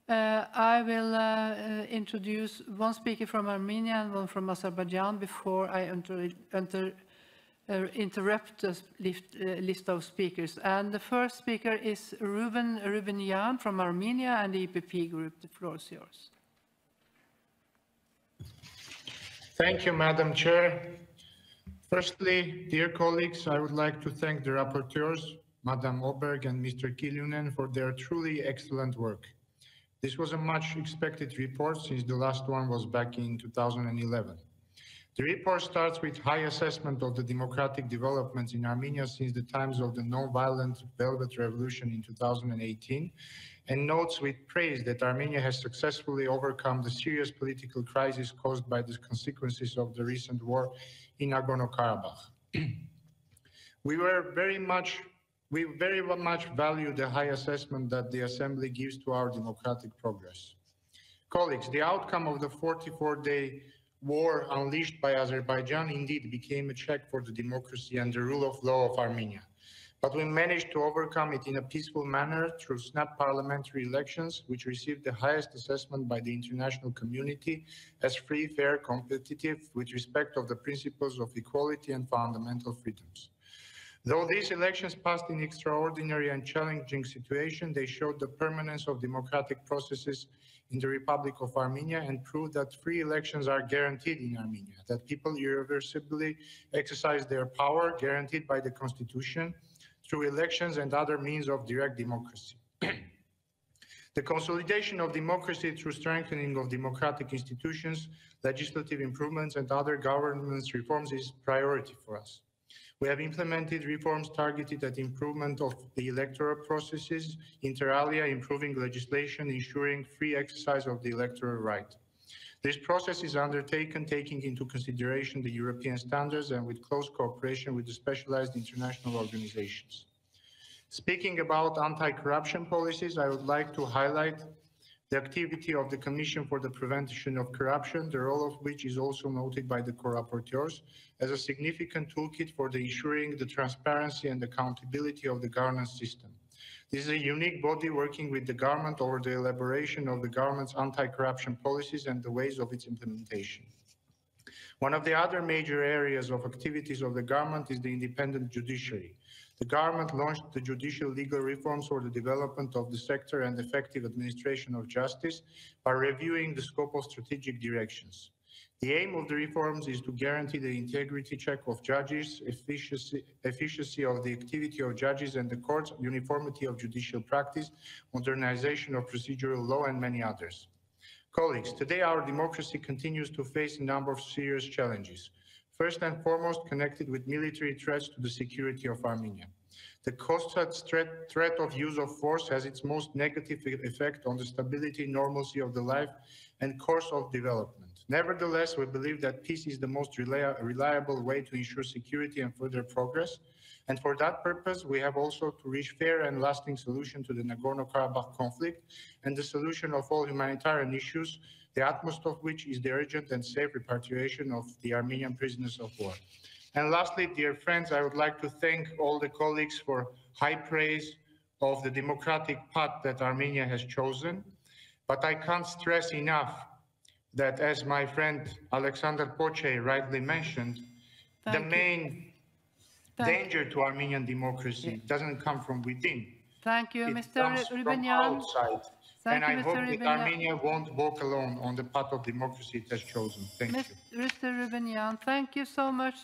I will introduce one speaker from Armenia and one from Azerbaijan before I interrupt the list of speakers. And the first speaker is Yerevan from Armenia and the EPP group. The floor is yours. Thank you, Madam Chair. Firstly, dear colleagues, I would like to thank the rapporteurs, Madam Oberg and Mr. Kiljunen, for their truly excellent work. This was a much expected report since the last one was back in 2011. The report starts with high assessment of the democratic developments in Armenia since the times of the non-violent Velvet Revolution in 2018, and notes with praise that Armenia has successfully overcome the serious political crisis caused by the consequences of the recent war in Nagorno-Karabakh. We very much value the high assessment that the Assembly gives to our democratic progress. Colleagues, the outcome of the 44-day war unleashed by Azerbaijan indeed became a check for the democracy and the rule of law of Armenia. But we managed to overcome it in a peaceful manner through snap parliamentary elections, which received the highest assessment by the international community as free, fair, competitive, with respect of the principles of equality and fundamental freedoms. Though these elections passed in extraordinary and challenging situation, they showed the permanence of democratic processes in the Republic of Armenia and proved that free elections are guaranteed in Armenia, that people irreversibly exercise their power guaranteed by the Constitution through elections and other means of direct democracy. The consolidation of democracy through strengthening of democratic institutions, legislative improvements, and other governance reforms is priority for us. We have implemented reforms targeted at improvement of the electoral processes, inter alia improving legislation, ensuring free exercise of the electoral right. This process is undertaken taking into consideration the European standards and with close cooperation with the specialized international organizations. Speaking about anti-corruption policies, I would like to highlight the activity of the Commission for the Prevention of Corruption, the role of which is also noted by the co-rapporteurs as a significant toolkit for the ensuring the transparency and accountability of the governance system. This is a unique body working with the government over the elaboration of the government's anti-corruption policies and the ways of its implementation. One of the other major areas of activities of the government is the independent judiciary. The government launched the judicial legal reforms for the development of the sector and effective administration of justice by reviewing the scope of strategic directions. The aim of the reforms is to guarantee the integrity check of judges, efficiency of the activity of judges and the courts, uniformity of judicial practice, modernization of procedural law, and many others. Colleagues, today our democracy continues to face a number of serious challenges. First and foremost, connected with military threats to the security of Armenia. The constant threat of use of force has its most negative effect on the stability, normalcy of the life and course of development. Nevertheless, we believe that peace is the most reliable way to ensure security and further progress. And for that purpose, we have also to reach fair and lasting solution to the Nagorno-Karabakh conflict and the solution of all humanitarian issues, the utmost of which is the urgent and safe repatriation of the Armenian prisoners of war. And lastly, dear friends, I would like to thank all the colleagues for high praise of the democratic path that Armenia has chosen. But I can't stress enough that, as my friend Alexander Poche rightly mentioned, the main danger to Armenian democracy doesn't come from within. Thank you, Mr. Yerevan. Outside. And I hope that Armenia won't walk alone on the path of democracy it has chosen. Thank you. Mr. Yerevan, thank you so much.